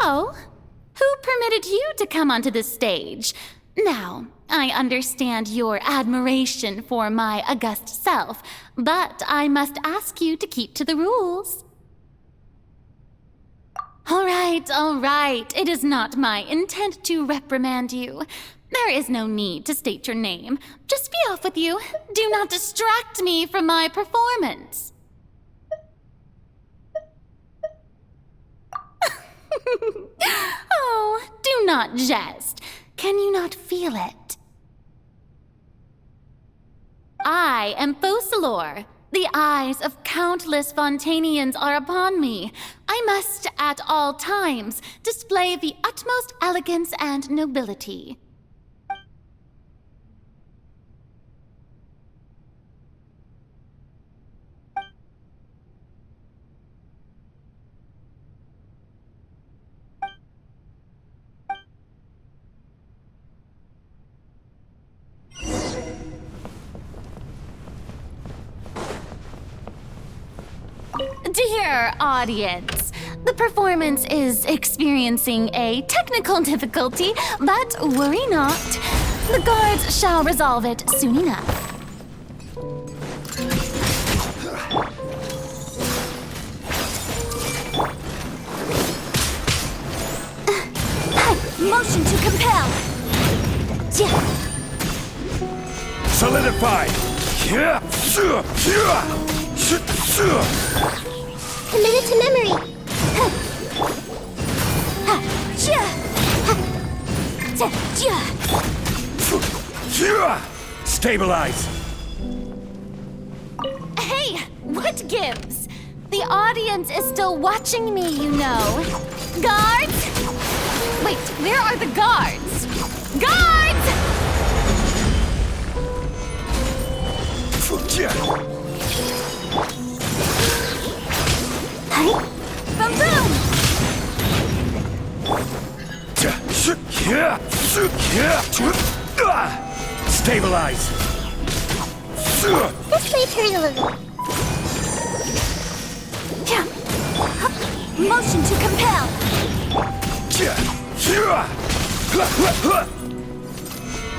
Oh? Who permitted you to come onto the stage? Now, I understand your admiration for my august self, but I must ask you to keep to the rules. All right. It is not my intent to reprimand you. There is no need to state your name. Just be off with you. Do not distract me from my performance. Oh, do not jest. Can you not feel it? I am Focalors. The eyes of countless Fontanians are upon me. I must, at all times, display the utmost elegance and nobility. Dear audience, the performance is experiencing a technical difficulty, but worry not. The guards shall resolve it soon enough. Motion to compel. Solidify. Committed to memory. Stabilize. Hey, what gives? The audience is still watching me, you know. Guards? Wait, where are the guards? Guards! Boom, boom! Stabilize. This may turn a little. Motion to compel.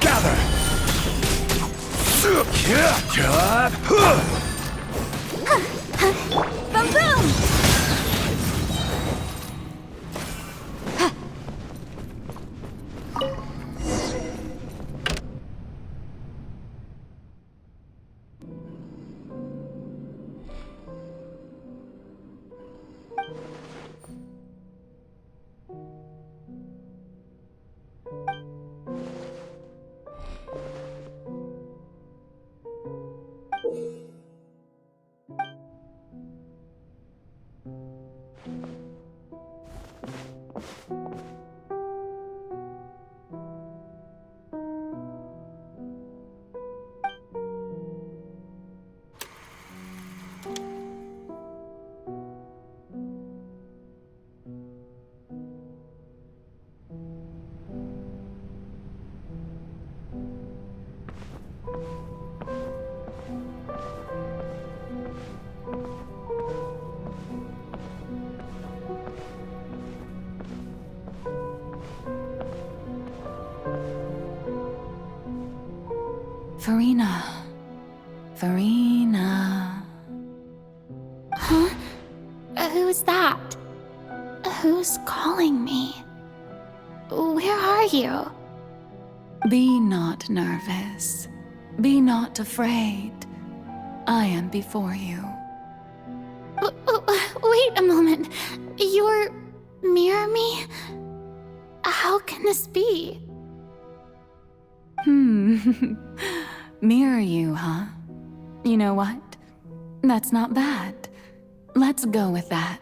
Gather. Boom, boom! Furina. Huh? Who's that? Who's calling me? Where are you? Be not nervous. Be not afraid. I am before you. Wait a moment. You're near me? How can this be? Mirror you, huh? You know what? That's not bad. Let's go with that.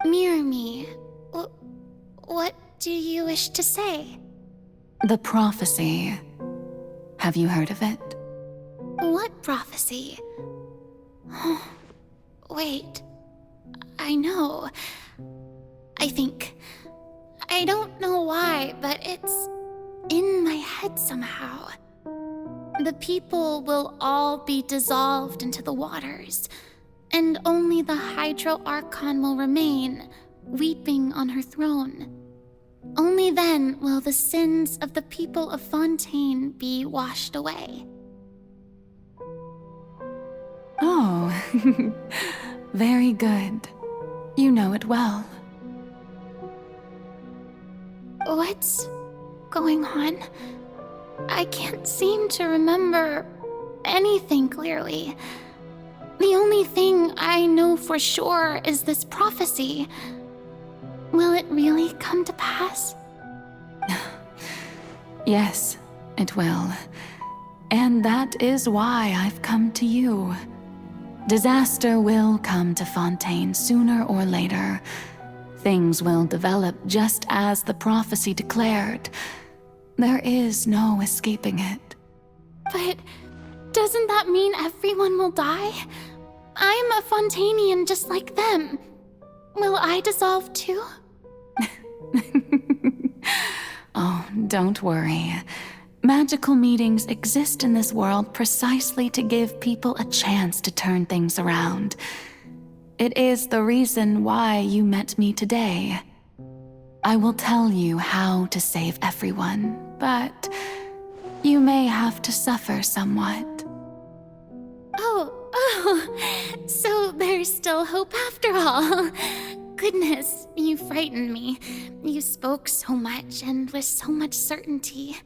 Mirror me? What do you wish to say? The prophecy. Have you heard of it? What prophecy? Wait. I know. I think... I don't know why, but it's in my head somehow. The people will all be dissolved into the waters, and only the Hydro Archon will remain, weeping on her throne. Only then will the sins of the people of Fontaine be washed away. Oh, very good. You know it well. What's going on? I can't seem to remember anything clearly. The only thing I know for sure is this prophecy. Will it really come to pass? Yes, it will. And that is why I've come to you. Disaster will come to Fontaine sooner or later. Things will develop just as the prophecy declared. There is no escaping it. But doesn't that mean everyone will die? I'm a Fontainian just like them. Will I dissolve too? Oh, don't worry. Magical meetings exist in this world precisely to give people a chance to turn things around. It is the reason why you met me today. I will tell you how to save everyone, but you may have to suffer somewhat. Oh, so there's still hope after all. Goodness, you frightened me. You spoke so much and with so much certainty.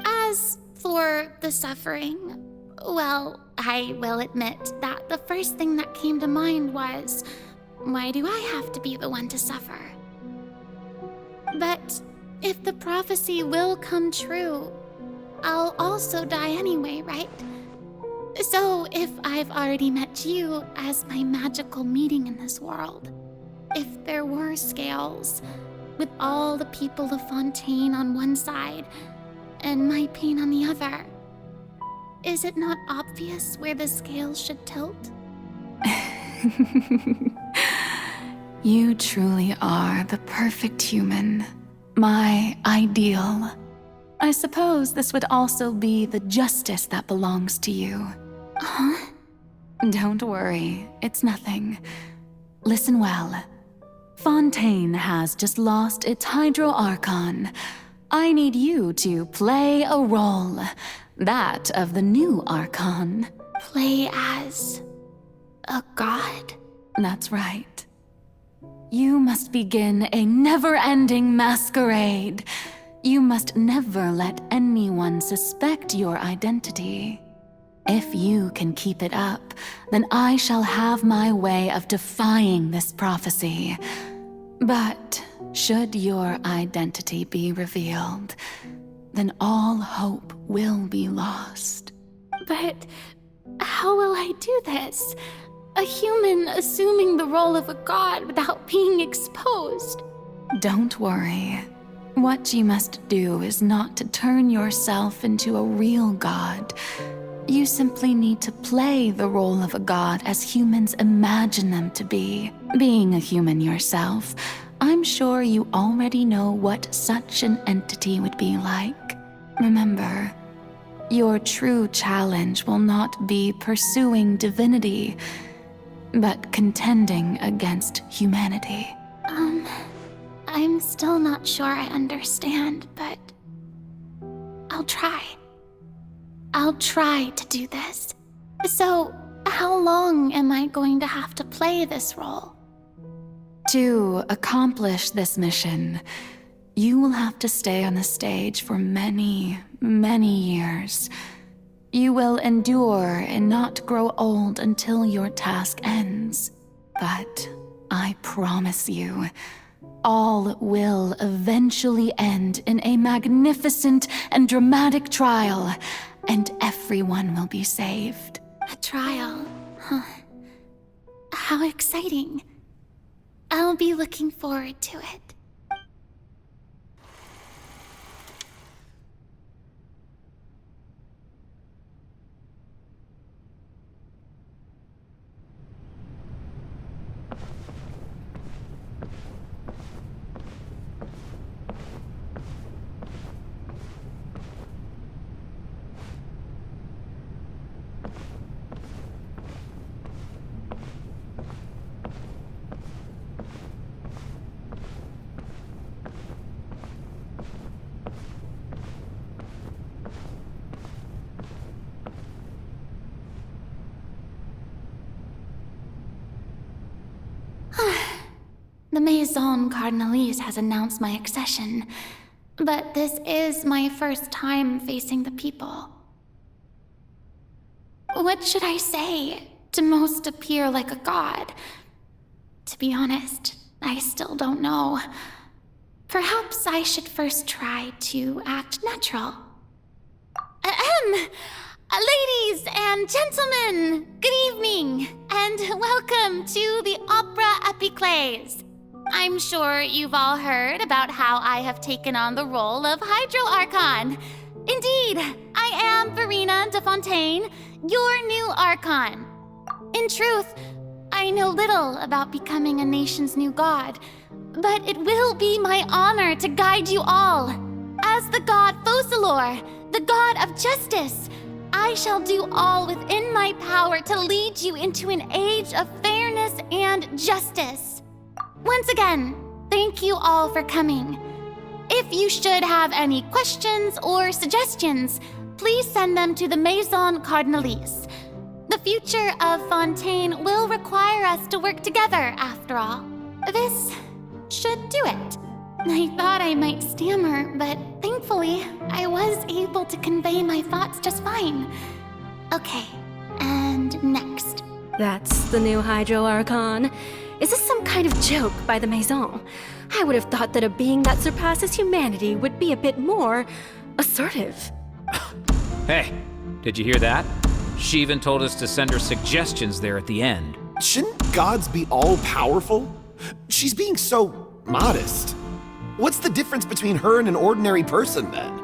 As for the suffering, well, I will admit that the first thing that came to mind was, why do I have to be the one to suffer? But if the prophecy will come true, I'll also die anyway, right? So if I've already met you as my magical meeting in this world, if there were scales, with all the people of Fontaine on one side and my pain on the other, is it not obvious where the scales should tilt? You truly are the perfect human, my ideal. I suppose this would also be the justice that belongs to you. Huh? Don't worry, it's nothing. Listen well. Fontaine has just lost its Hydro Archon. I need you to play a role. That of the new Archon. Play as a god? That's right. You must begin a never-ending masquerade. You must never let anyone suspect your identity. If you can keep it up, then I shall have my way of defying this prophecy. But should your identity be revealed, then all hope will be lost. But how will I do this? A human assuming the role of a god without being exposed. Don't worry. What you must do is not to turn yourself into a real god. You simply need to play the role of a god as humans imagine them to be. Being a human yourself, I'm sure you already know what such an entity would be like. Remember, your true challenge will not be pursuing divinity, but contending against humanity. I'm still not sure I understand, but I'll try. I'll try to do this. So, how long am I going to have to play this role? To accomplish this mission, you will have to stay on the stage for many, many years. You will endure and not grow old until your task ends. But I promise you, all will eventually end in a magnificent and dramatic trial, and everyone will be saved. A trial, huh? How exciting. I'll be looking forward to it. Maison Cardinalise has announced my accession, but this is my first time facing the people. What should I say to most appear like a god? To be honest, I still don't know. Perhaps I should first try to act natural. Ladies and gentlemen, good evening, and welcome to the Opera Epiclese. I'm sure you've all heard about how I have taken on the role of Hydro Archon. Indeed, I am Furina de Fontaine, your new Archon. In truth, I know little about becoming a nation's new god, but it will be my honor to guide you all. As the god Focalors, the god of justice, I shall do all within my power to lead you into an age of fairness and justice. Once again, thank you all for coming. If you should have any questions or suggestions, please send them to the Maison Cardinalise. The future of Fontaine will require us to work together, after all. This should do it. I thought I might stammer, but thankfully, I was able to convey my thoughts just fine. Okay, and next. That's the new Hydro Archon. Is this some kind of joke by the Maison? I would have thought that a being that surpasses humanity would be a bit more assertive. Hey, did you hear that? She even told us to send her suggestions there at the end. Shouldn't gods be all-powerful? She's being so modest. What's the difference between her and an ordinary person, then?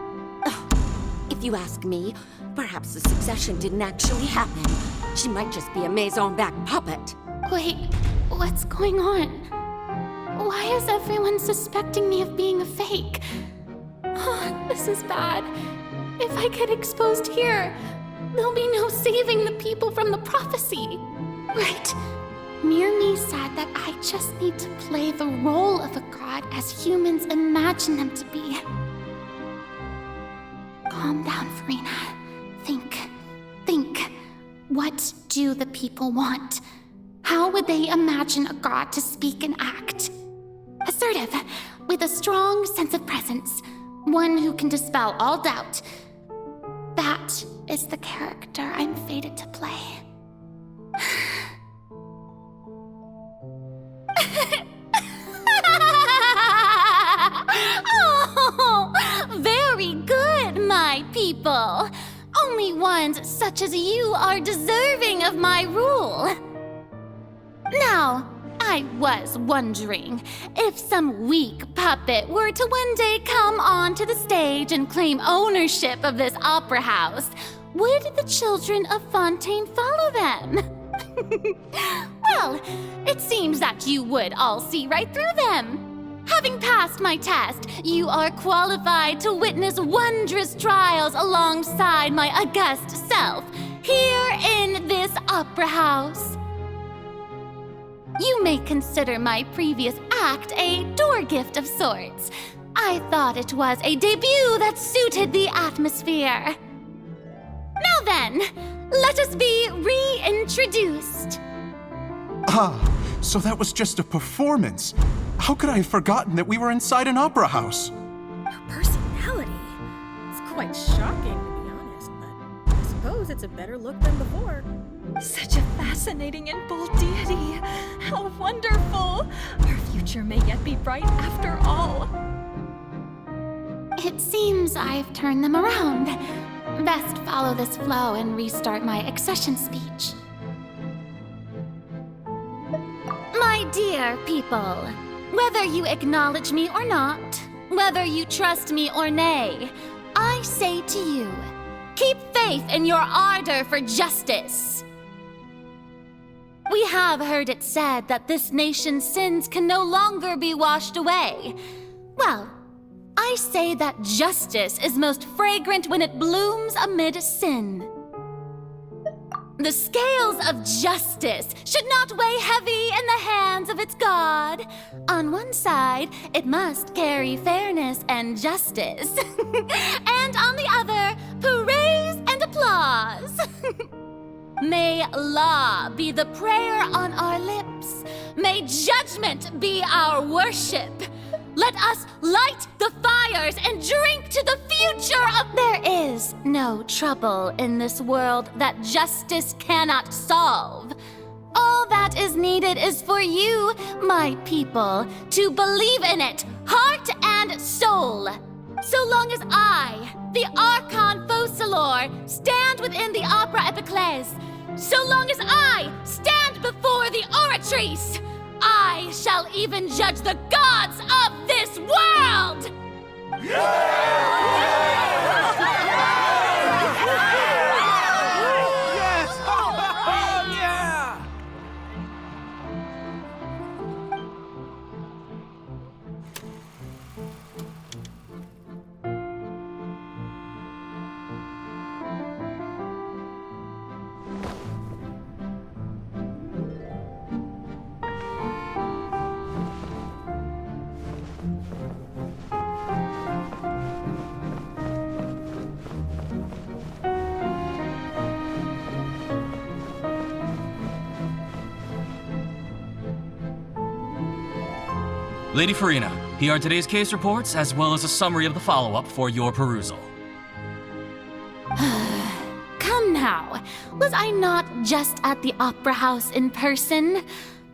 If you ask me, perhaps the succession didn't actually happen. She might just be a Maison-backed puppet. Wait, what's going on? Why is everyone suspecting me of being a fake? Oh, this is bad. If I get exposed here, there'll be no saving the people from the prophecy. Right. Mirmi said that I just need to play the role of a god as humans imagine them to be. Calm down, Furina. Think. What do the people want? How would they imagine a god to speak and act? Assertive, with a strong sense of presence. One who can dispel all doubt. That is the character I'm fated to play. Oh, very good, my people. Only ones such as you are deserving of my rule. Now, I was wondering if some weak puppet were to one day come onto the stage and claim ownership of this opera house, would the children of Fontaine follow them? Well, it seems that you would all see right through them. Having passed my test, you are qualified to witness wondrous trials alongside my august self, here in this opera house. You may consider my previous act a door gift of sorts. I thought it was a debut that suited the atmosphere. Now then, let us be reintroduced. Ah, so that was just a performance. How could I have forgotten that we were inside an opera house? Her personality. It's quite shocking, to be honest, but I suppose it's a better look than before. Such a fascinating and bold deity. How wonderful! Our future may yet be bright after all. It seems I've turned them around. Best follow this flow and restart my accession speech. My dear people, whether you acknowledge me or not, whether you trust me or nay, I say to you, keep faith in your ardor for justice. We have heard it said that this nation's sins can no longer be washed away. Well, I say that justice is most fragrant when it blooms amid sin. The scales of justice should not weigh heavy in the hands of its God. On one side, it must carry fairness and justice. And on the other, praise and applause. May law be the prayer on our lips, May judgment be our worship. Let us light the fires and drink to the future of— There is no trouble in this world that justice cannot solve. All that is needed is for you, my people, to believe in it, heart and soul. So long as I, the Archon Focalors, stand within the Opera Epiclese, so long as I stand before the Oratrice, I shall even judge the gods of this world! Lady Furina, here are today's case reports, as well as a summary of the follow-up for your perusal. Come now, was I not just at the Opera House in person?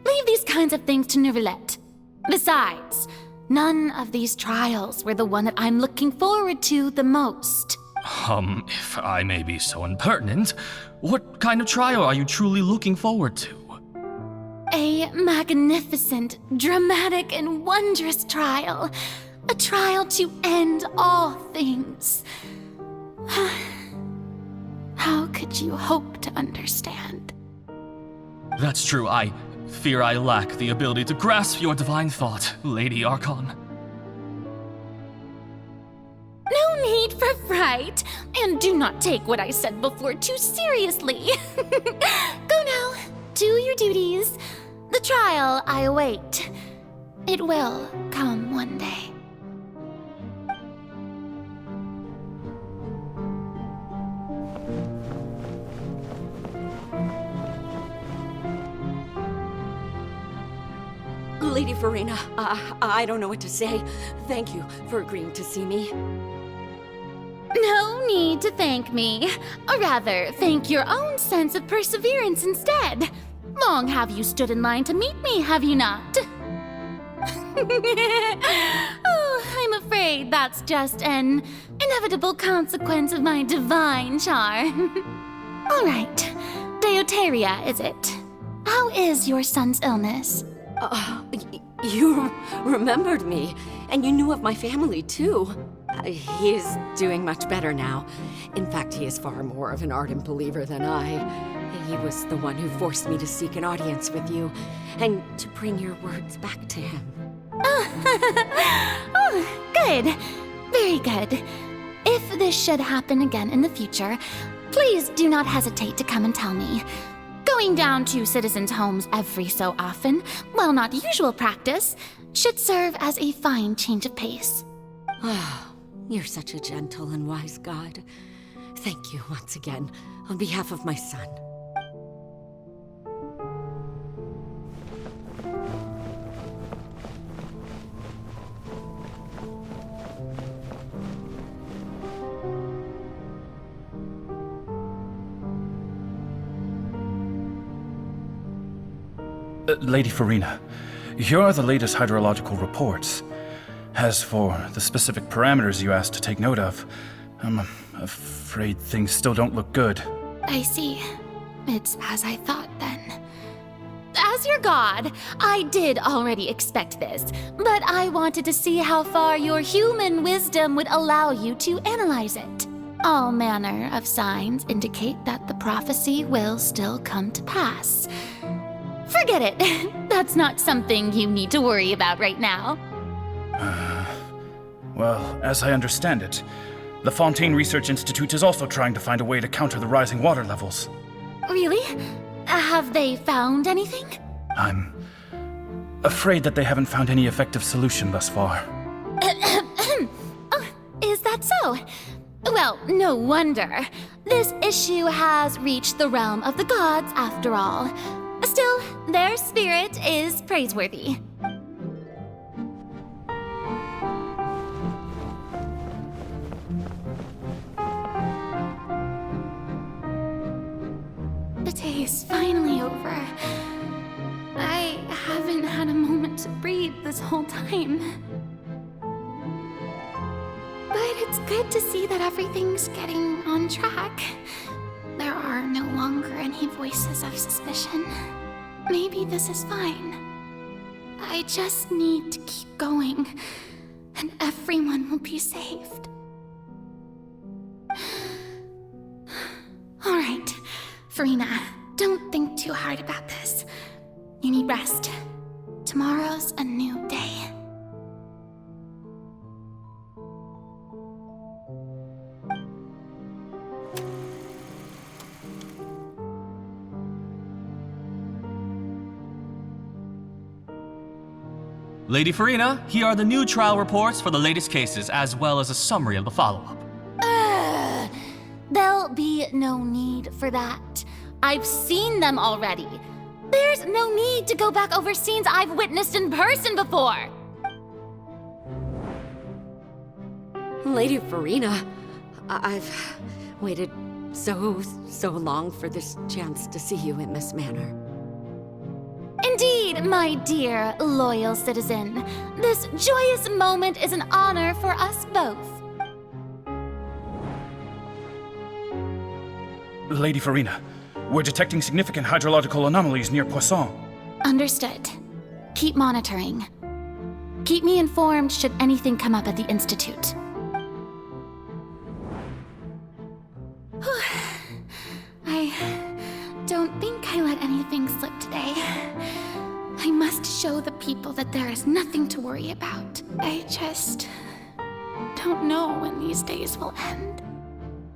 Leave these kinds of things to Neuvillette. Besides, none of these trials were the one that I'm looking forward to the most. If I may be so impertinent, what kind of trial are you truly looking forward to? A magnificent, dramatic, and wondrous trial. A trial to end all things. How could you hope to understand? That's true. I fear I lack the ability to grasp your divine thought, Lady Archon. No need for fright, and do not take what I said before too seriously. Go now, do your duties. The trial I await. It will come one day. Lady Furina, I don't know what to say. Thank you for agreeing to see me. No need to thank me. Or rather, thank your own sense of perseverance instead. Long have you stood in line to meet me, have you not? Oh, I'm afraid that's just an inevitable consequence of my divine charm. All right, Deuteria, is it? How is your son's illness? You remembered me, and you knew of my family, too. He is doing much better now. In fact, he is far more of an ardent believer than I. He was the one who forced me to seek an audience with you, and to bring your words back to him. Oh, good. Very good. If this should happen again in the future, please do not hesitate to come and tell me. Going down to citizens' homes every so often, while not usual practice, should serve as a fine change of pace. Ah, you're such a gentle and wise god. Thank you once again, on behalf of my son. Lady Furina, here are the latest hydrological reports. As for the specific parameters you asked to take note of, I'm afraid things still don't look good. I see. It's as I thought then. As your god, I did already expect this, but I wanted to see how far your human wisdom would allow you to analyze it. All manner of signs indicate that the prophecy will still come to pass. Forget it. That's not something you need to worry about right now. Well, as I understand it, the Fontaine Research Institute is also trying to find a way to counter the rising water levels. Really? Have they found anything? I'm afraid that they haven't found any effective solution thus far. Oh, is that so? Well, no wonder. This issue has reached the realm of the gods, after all. Still, their spirit is praiseworthy. The day is finally over. I haven't had a moment to breathe this whole time. But it's good to see that everything's getting on track. There are no longer any voices of suspicion. Maybe this is fine. I just need to keep going, and everyone will be saved. All right, Furina, don't think too hard about this. You need rest. Tomorrow's a new day. Lady Furina, here are the new trial reports for the latest cases, as well as a summary of the follow-up. There'll be no need for that. I've seen them already. There's no need to go back over scenes I've witnessed in person before. Lady Furina, I've waited so long for this chance to see you in this manner. Indeed, my dear, loyal citizen. This joyous moment is an honor for us both. Lady Furina, we're detecting significant hydrological anomalies near Poisson. Understood. Keep monitoring. Keep me informed should anything come up at the Institute. I don't think I let anything slip today. I must show the people that there is nothing to worry about. I just don't know when these days will end.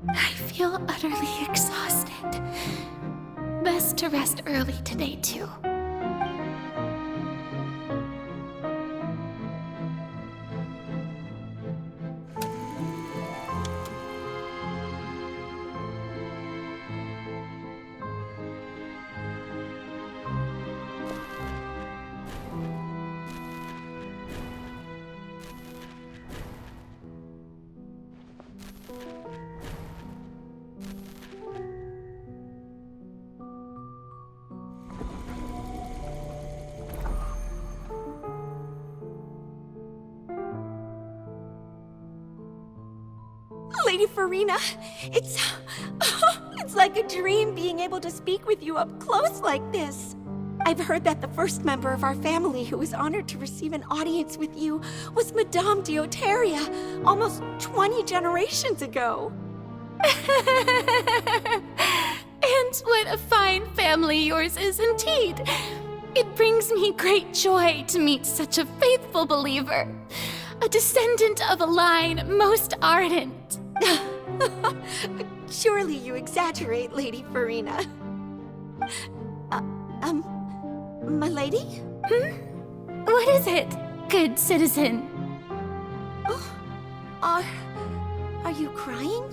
I feel utterly exhausted. Best to rest early today, too. Lady Furina, it's like a dream being able to speak with you up close like this. I've heard that the first member of our family who was honored to receive an audience with you was Madame Deoteria, almost 20 generations ago. And what a fine family yours is indeed. It brings me great joy to meet such a faithful believer, a descendant of a line most ardent. Surely you exaggerate, Lady Furina. My lady? What is it, good citizen? Oh, are you crying?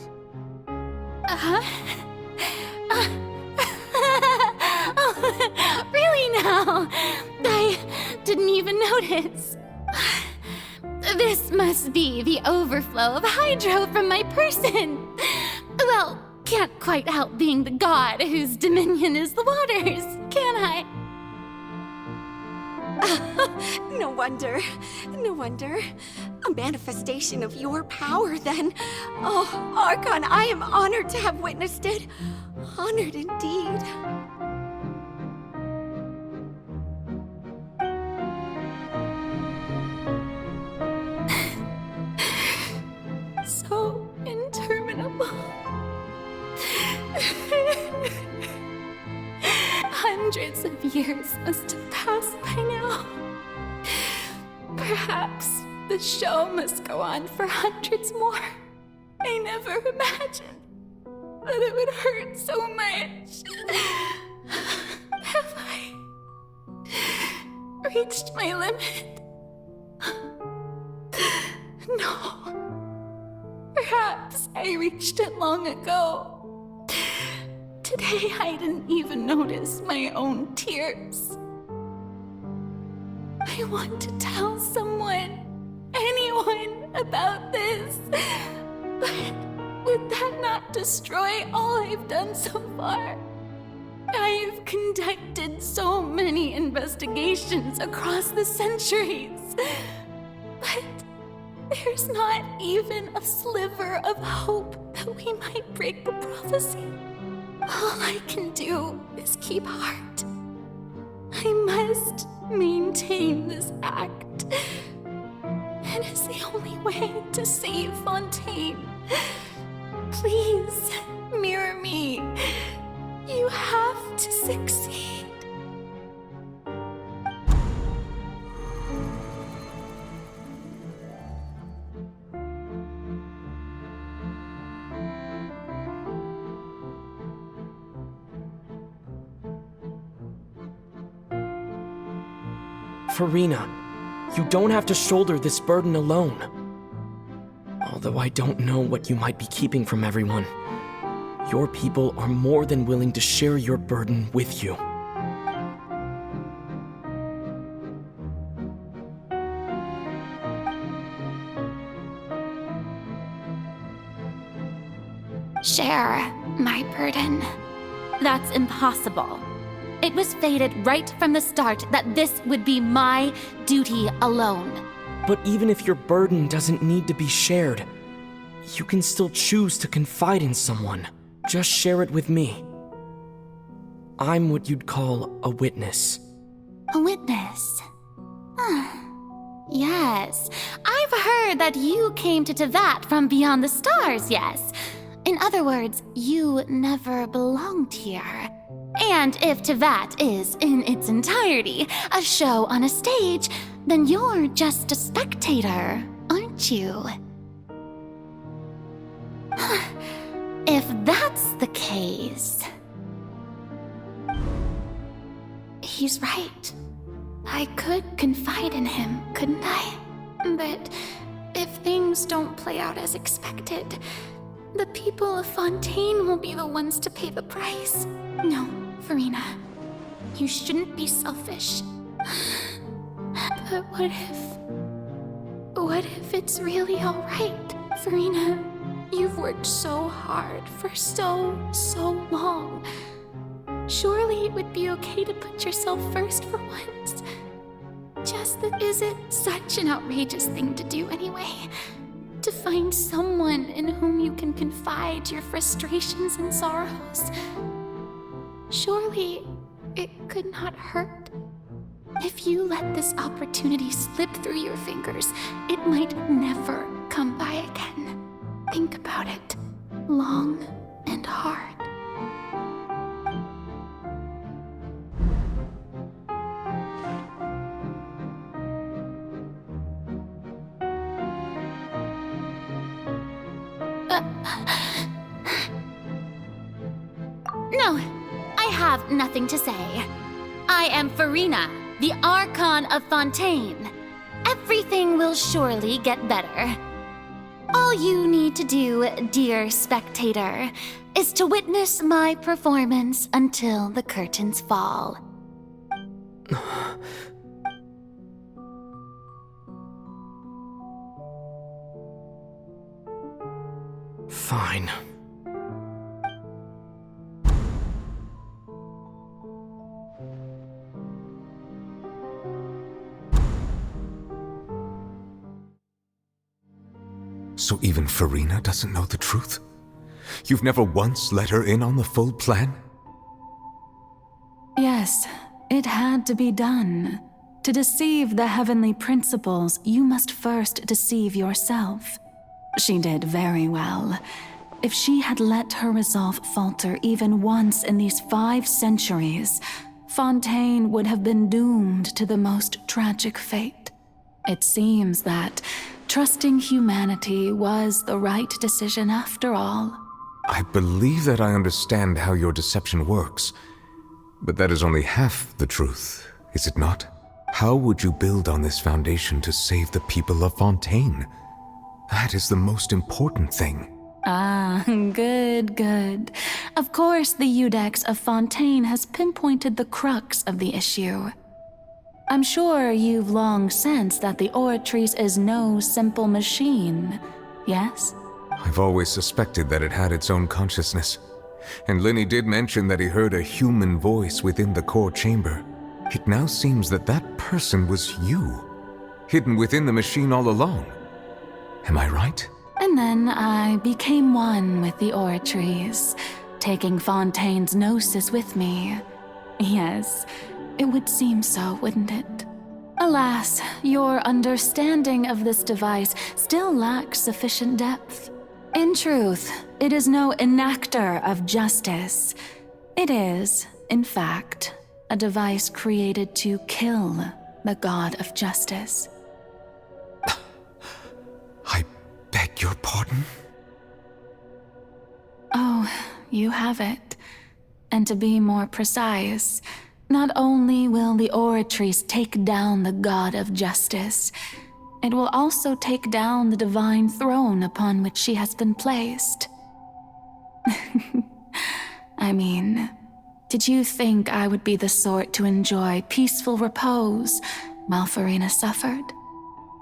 Really now? I didn't even notice. This must be the overflow of hydro from my person. Well, can't quite help being the god whose dominion is the waters, can I? No wonder. No wonder. A manifestation of your power, then. Oh, Archon, I am honored to have witnessed it. Honored indeed. So interminable. Hundreds of years must have passed by now. Perhaps the show must go on for hundreds more. I never imagined that it would hurt so much. Have I reached my limit? No. Perhaps I reached it long ago. Today I didn't even notice my own tears. I want to tell someone, anyone, about this. But would that not destroy all I've done so far? I've conducted so many investigations across the centuries, but there's not even a sliver of hope that we might break the prophecy. All I can do is keep heart. I must maintain this act. It is the only way to save Fontaine. Please, mirror me. You have to succeed. Furina, you don't have to shoulder this burden alone. Although I don't know what you might be keeping from everyone, your people are more than willing to share your burden with you. Share my burden. That's impossible. It was fated right from the start that this would be my duty alone. But even if your burden doesn't need to be shared, you can still choose to confide in someone. Just share it with me. I'm what you'd call a witness. A witness? Yes. I've heard that you came to Tevat from beyond the stars, yes. In other words, you never belonged here. And if Tevat is, in its entirety, a show on a stage, then you're just a spectator, aren't you? If that's the case... He's right. I could confide in him, couldn't I? But if things don't play out as expected, the people of Fontaine will be the ones to pay the price. No, Furina. You shouldn't be selfish. But what if it's really alright, Furina? You've worked so hard for so long. Surely it would be okay to put yourself first for once. Just that is it such an outrageous thing to do anyway? To find someone in whom you can confide your frustrations and sorrows. Surely it could not hurt. If you let this opportunity slip through your fingers, it might never come by again. Think about it long and hard. No, I have nothing to say. I am Furina, the Archon of Fontaine. Everything will surely get better. All you need to do, dear spectator, is to witness my performance until the curtains fall. Fine. So even Furina doesn't know the truth? You've never once let her in on the full plan? Yes, it had to be done. To deceive the heavenly principles, you must first deceive yourself. She did very well. If she had let her resolve falter even once in these 5 centuries, Fontaine would have been doomed to the most tragic fate. It seems that trusting humanity was the right decision after all. I believe that I understand how your deception works, but that is only half the truth, is it not? How would you build on this foundation to save the people of Fontaine? That is the most important thing. Ah, good. Of course, the Iudex of Fontaine has pinpointed the crux of the issue. I'm sure you've long sensed that the Oratrice is no simple machine, yes? I've always suspected that it had its own consciousness. And Lenny did mention that he heard a human voice within the core chamber. It now seems that that person was you, hidden within the machine all along. Am I right? And then I became one with the Oratrice, taking Fontaine's gnosis with me. Yes, it would seem so, wouldn't it? Alas, your understanding of this device still lacks sufficient depth. In truth, it is no enactor of justice. It is, in fact, a device created to kill the god of justice. I beg your pardon? Oh, you have it. And to be more precise, not only will the Oratrice take down the god of justice, it will also take down the divine throne upon which she has been placed. I mean, did you think I would be the sort to enjoy peaceful repose while Furina suffered?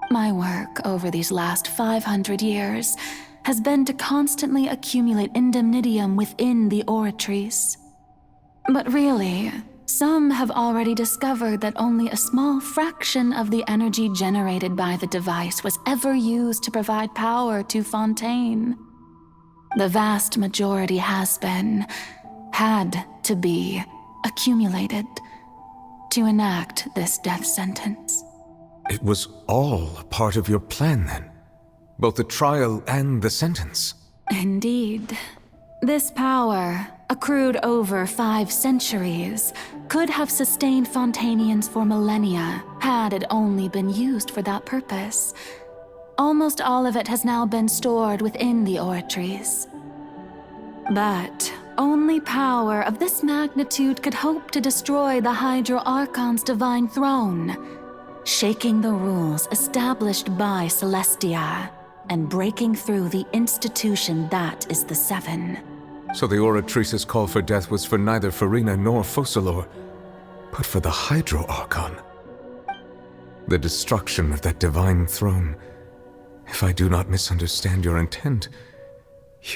My work over these last 500 years has been to constantly accumulate indemnitium within the Oratrice. But really, some have already discovered that only a small fraction of the energy generated by the device was ever used to provide power to Fontaine. The vast majority had to be, accumulated to enact this death sentence. It was all part of your plan then? Both the trial and the sentence? Indeed. This power, accrued over 5 centuries, could have sustained Fontainians for millennia had it only been used for that purpose. Almost all of it has now been stored within the Oratrice. But only power of this magnitude could hope to destroy the Hydro Archon's divine throne, shaking the rules established by Celestia and breaking through the institution that is the Seven. So the Oratrice's call for death was for neither Furina nor Focalors, but for the Hydro Archon. The destruction of that divine throne. If I do not misunderstand your intent,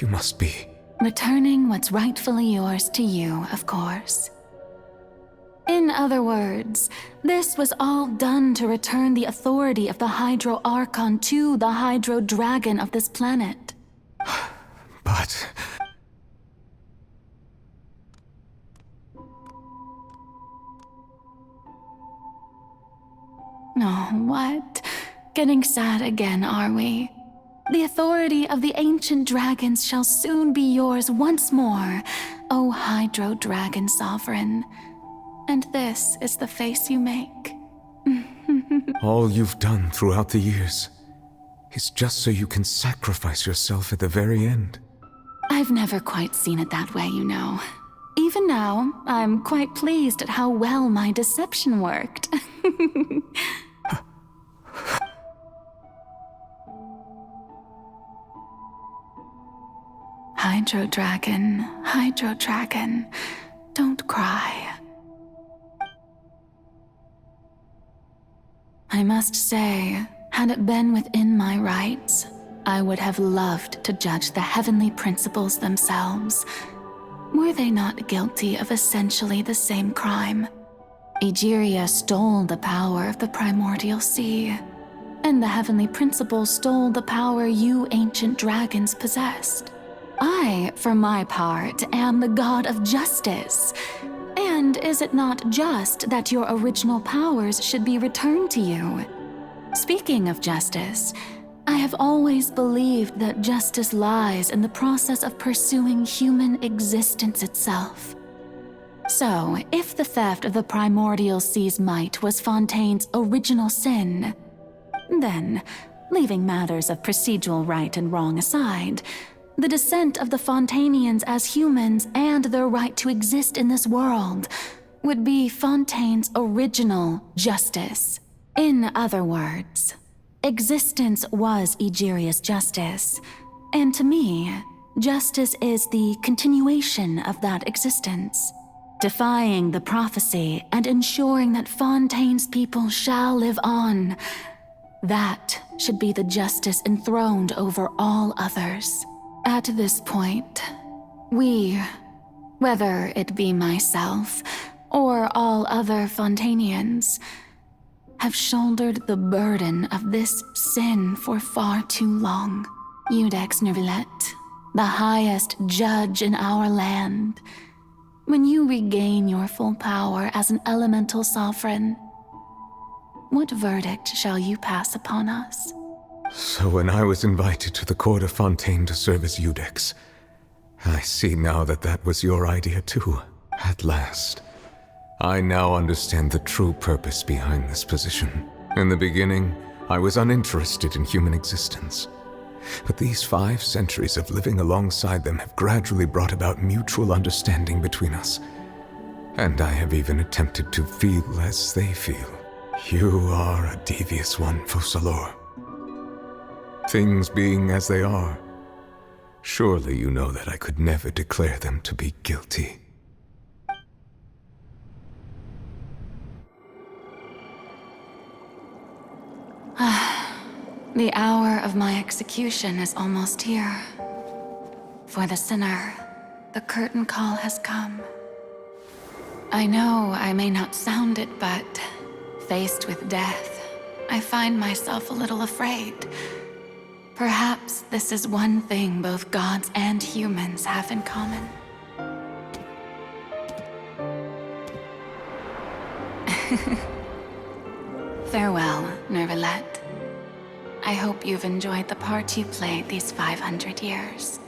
you must be... Returning what's rightfully yours to you, of course. In other words, this was all done to return the authority of the Hydro Archon to the Hydro Dragon of this planet. But... Oh, what? Getting sad again, are we? The authority of the ancient dragons shall soon be yours once more, O Hydro Dragon Sovereign. And this is the face you make. All you've done throughout the years is just so you can sacrifice yourself at the very end. I've never quite seen it that way, you know. Even now, I'm quite pleased at how well my deception worked. Hydro Dragon, don't cry. I must say, had it been within my rights, I would have loved to judge the heavenly principles themselves. Were they not guilty of essentially the same crime? Egeria stole the power of the primordial sea, and the heavenly principles stole the power you ancient dragons possessed. I, for my part, am the god of justice. And is it not just that your original powers should be returned to you? Speaking of justice, I have always believed that justice lies in the process of pursuing human existence itself. So, if the theft of the primordial sea's might was Fontaine's original sin, then, leaving matters of procedural right and wrong aside, the descent of the Fontainians as humans and their right to exist in this world would be Fontaine's original justice. In other words, existence was Egeria's justice, and to me, justice is the continuation of that existence. defying the prophecy and ensuring that Fontaine's people shall live on. That should be the justice enthroned over all others. At this point, we, whether it be myself or all other Fontainians, have shouldered the burden of this sin for far too long. Iudex Neuvillette, the highest judge in our land, when you regain your full power as an elemental sovereign, what verdict shall you pass upon us? So when I was invited to the court of Fontaine to serve as Iudex, I see now that that was your idea too. At last. I now understand the true purpose behind this position. In the beginning, I was uninterested in human existence. But these 5 centuries of living alongside them have gradually brought about mutual understanding between us. And I have even attempted to feel as they feel. You are a devious one, Focalors. Things being as they are, surely you know that I could never declare them to be guilty. The hour of my execution is almost here. For the sinner, the curtain call has come. I know I may not sound it, but faced with death, I find myself a little afraid. Perhaps this is one thing both gods and humans have in common. Farewell, Neuvillette. I hope you've enjoyed the part you played these 500 years.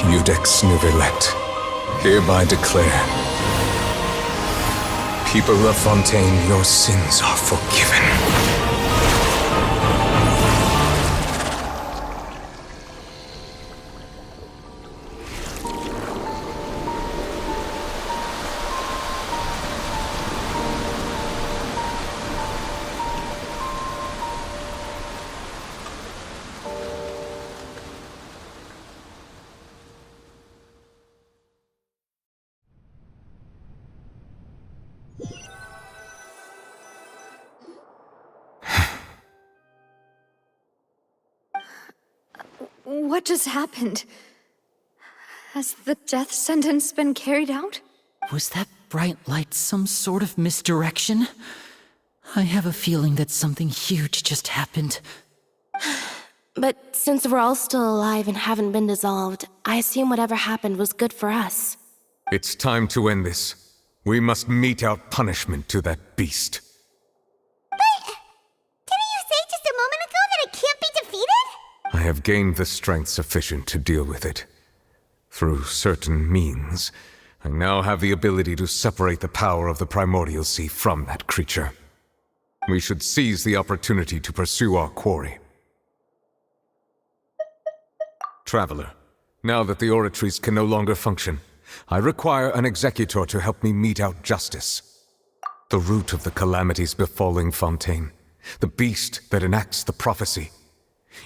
Iudex Neuvillette, hereby declare, people of Fontaine, your sins are forgiven. What just happened? Has the death sentence been carried out? Was that bright light some sort of misdirection? I have a feeling that something huge just happened. But since we're all still alive and haven't been dissolved, I assume whatever happened was good for us. It's time to end this. We must mete out punishment to that beast. Didn't you say just a moment ago that it can't be defeated? I have gained the strength sufficient to deal with it. Through certain means, I now have the ability to separate the power of the primordial sea from that creature. We should seize the opportunity to pursue our quarry. Traveler, now that the oratories can no longer function, I require an executor to help me mete out justice. The root of the calamities befalling Fontaine, the beast that enacts the prophecy.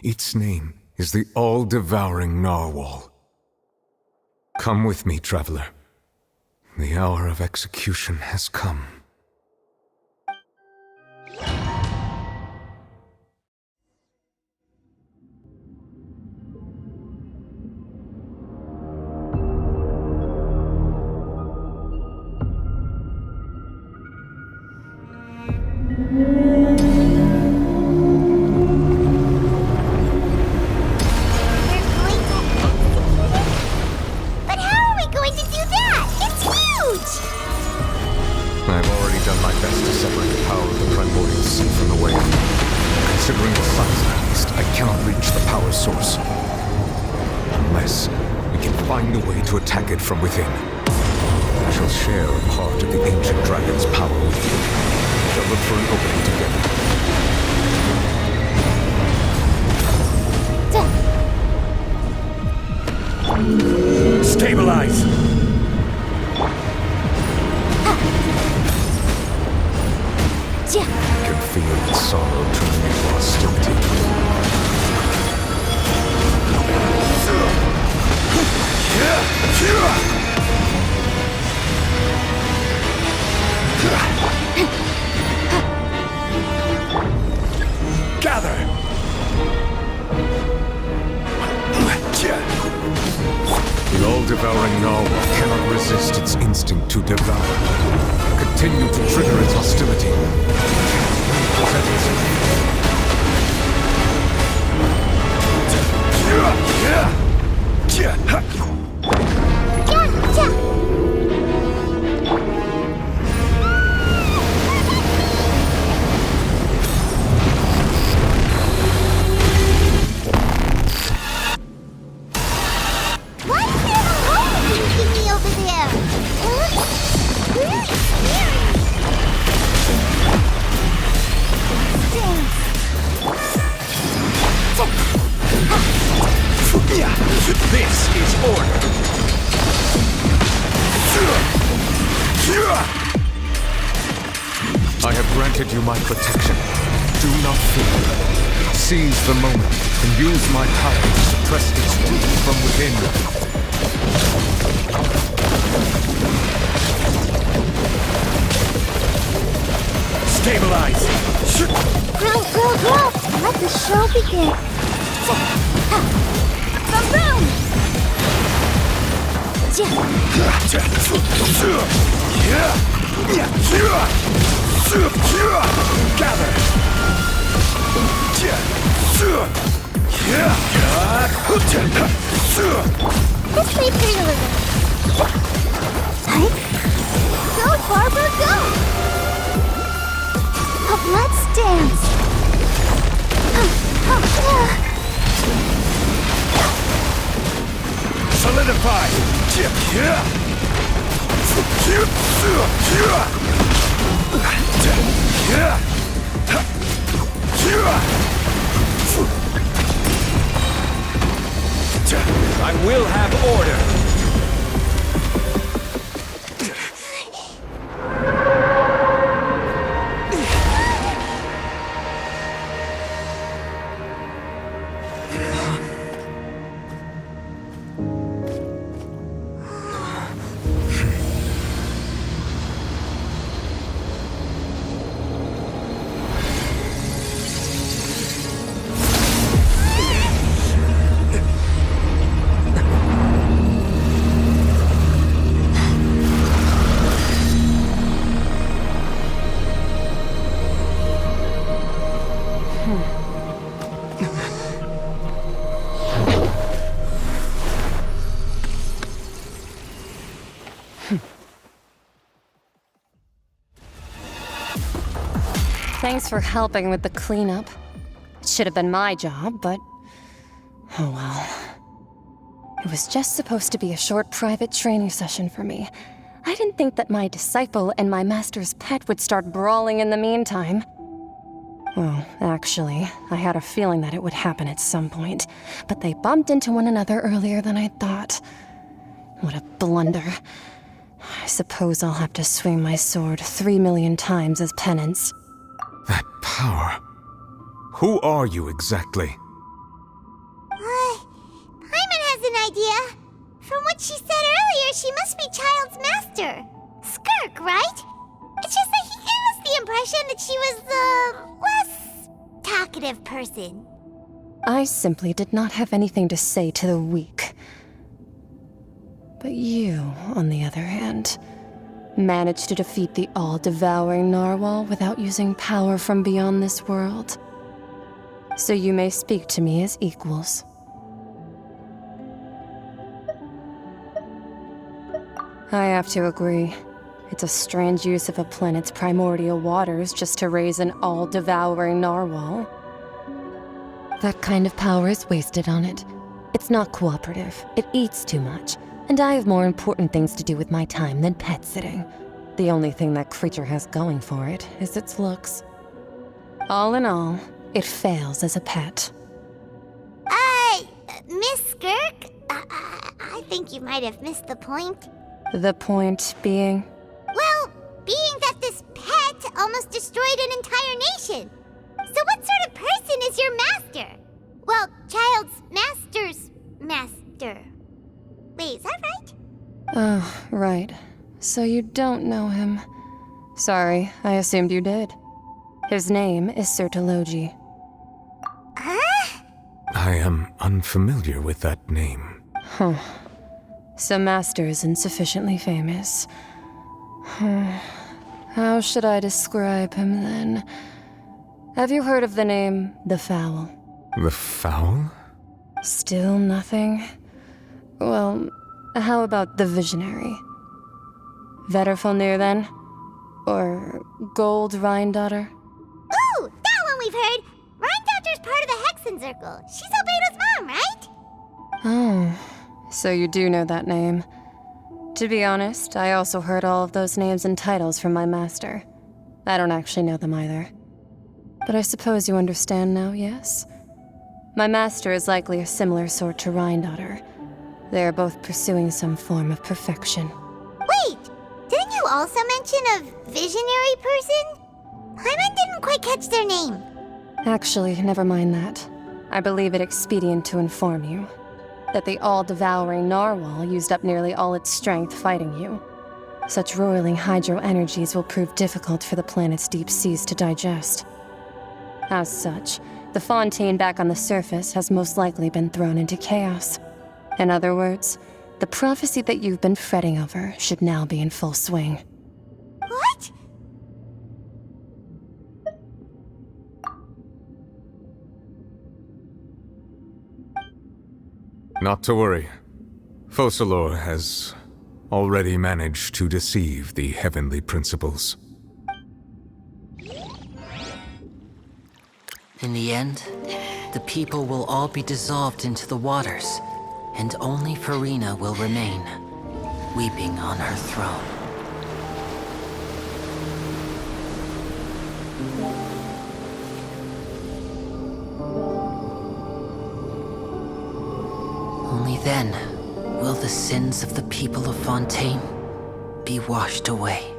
Its name is the all-devouring narwhal. Come with me, traveler. The hour of execution has come. From within. I shall share a part of the ancient dragon's power with you. We shall look for an opening together. Stabilize! I can feel the sorrow turning into hostility. Gather! The all-devouring narwhal cannot resist its instinct to devour. Continue to trigger its hostility. This is order. I have granted you my protection. Do not fear. Seize the moment and use my power to suppress its roots from within. Stabilize! Grow! Let the show begin. Boom! Gather! Let's play pretty little. Go, Barbara, go! Let's dance. Solidify! I will have order! Thanks for helping with the cleanup. It should have been my job, but... oh well. It was just supposed to be a short private training session for me. I didn't think that my disciple and my master's pet would start brawling in the meantime. Well, actually, I had a feeling that it would happen at some point, but they bumped into one another earlier than I thought. What a blunder. I suppose I'll have to swing my sword 3 million times as penance. That power. Who are you exactly? Paimon has an idea. From what she said earlier, she must be Child's master. Skirk, right? It's just that he gave us the impression that she was the less talkative person. I simply did not have anything to say to the weak. But you, on the other hand, managed to defeat the all-devouring narwhal without using power from beyond this world. So you may speak to me as equals. I have to agree. It's a strange use of a planet's primordial waters just to raise an all-devouring narwhal. That kind of power is wasted on it. It's not cooperative. It eats too much. And I have more important things to do with my time than pet sitting. The only thing that creature has going for it is its looks. All in all, it fails as a pet. Miss Skirk? I think you might have missed the point. The point being? Well, being that this pet almost destroyed an entire nation. So what sort of person is your master? Well, Child's master's master. Wait, is that right? Oh, right. So you don't know him. Sorry, I assumed you did. His name is Sertologi. Huh? I am unfamiliar with that name. Huh. So Master isn't sufficiently famous. How should I describe him then? Have you heard of the name The Fowl? The Fowl? Still nothing? Well, how about the Visionary? Vetterfulnir, then? Or Gold Rhindaughter? Ooh, that one we've heard! Rhindaughter's part of the Hexen Circle. She's Albedo's mom, right? Oh, so you do know that name. To be honest, I also heard all of those names and titles from my master. I don't actually know them either. But I suppose you understand now, yes? My master is likely a similar sort to Rhindaughter. They are both pursuing some form of perfection. Wait! Didn't you also mention a visionary person? Paimon didn't quite catch their name. Actually, never mind that. I believe it expedient to inform you that the all-devouring narwhal used up nearly all its strength fighting you. Such roiling hydro energies will prove difficult for the planet's deep seas to digest. As such, the fontaine back on the surface has most likely been thrown into chaos. In other words, the prophecy that you've been fretting over should now be in full swing. What? Not to worry. Focalors has already managed to deceive the heavenly principles. In the end, the people will all be dissolved into the waters, and only Furina will remain, weeping on her throne. Only then will the sins of the people of Fontaine be washed away.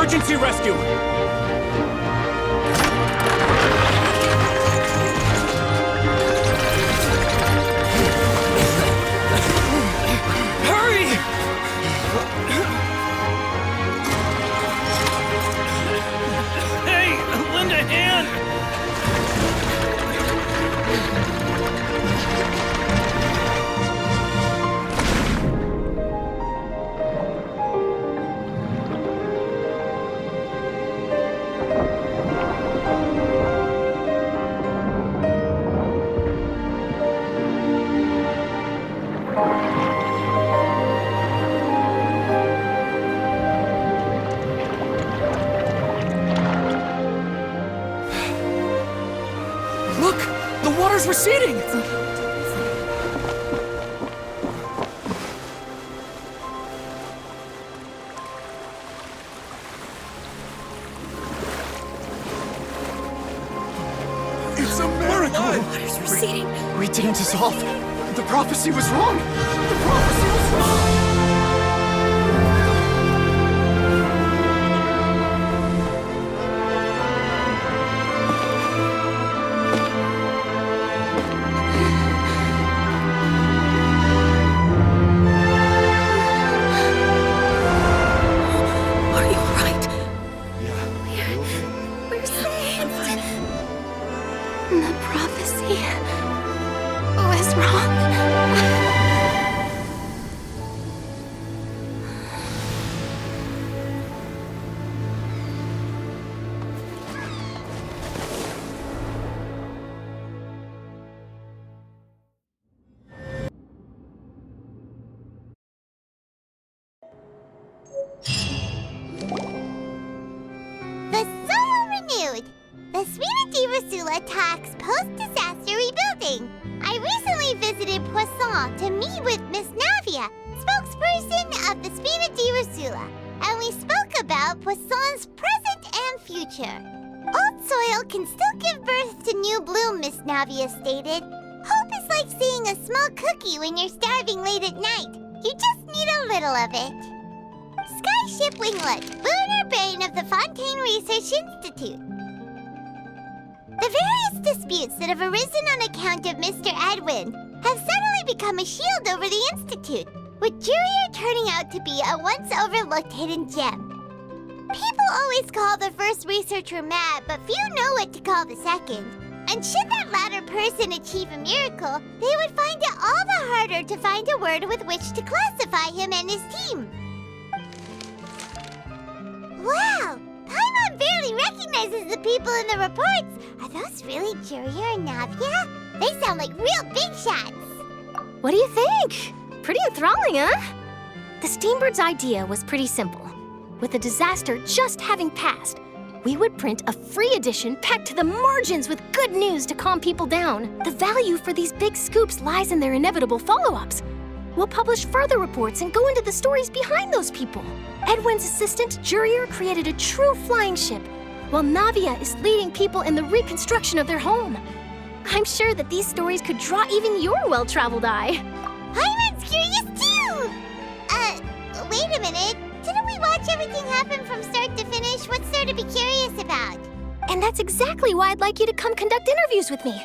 Emergency rescue! Hurry! Hey, lend a hand! Look! The water's receding! It's a miracle! Water's receding. We didn't dissolve. The prophecy was wrong. The prophecy was wrong. Are you alright? Yeah. We're saved. The prophecy was wrong. The soul renewed. The Sphina di Rasula talks post-disaster rebuilding. I recently visited Poisson to meet with Miss Navia, spokesperson of the Sphina di Rasula, and we spoke about Poisson's present and future. Old soil can still give birth to new bloom, Miss Navia stated. Hope is like seeing a small cookie when you're starving late at night. You just need a little of it. Skyship Winglet, lunar brain of the Fontaine Research Institute. The various disputes that have arisen on account of Mr. Edwin have suddenly become a shield over the Institute, with Jurier turning out to be a once overlooked hidden gem. People always call the first researcher mad, but few know what to call the second. And should that latter person achieve a miracle, they would find it all the harder to find a word with which to classify him and his team. Wow! Paimon barely recognizes the people in the reports. Are those really Jurier and Navia? They sound like real big shots. What do you think? Pretty enthralling, huh? The Steambird's idea was pretty simple. With the disaster just having passed, we would print a free edition packed to the margins with good news to calm people down. The value for these big scoops lies in their inevitable follow-ups. We'll publish further reports and go into the stories behind those people. Edwin's assistant, Jurier, created a true flying ship, while Navia is leading people in the reconstruction of their home. I'm sure that these stories could draw even your well-traveled eye. Paimon's curious too! Wait a minute. Didn't we watch everything happen from start to finish? What's there to be curious about? And that's exactly why I'd like you to come conduct interviews with me.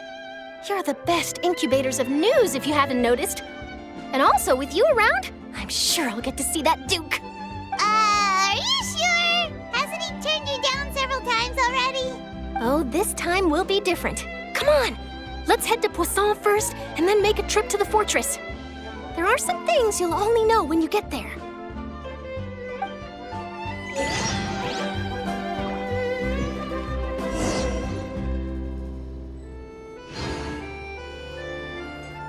You're the best incubators of news, if you haven't noticed. And also, with you around, I'm sure I'll get to see that Duke. Are you sure? Hasn't he turned you down several times already? Oh, this time will be different. Come on, let's head to Poisson first, and then make a trip to the fortress. There are some things you'll only know when you get there.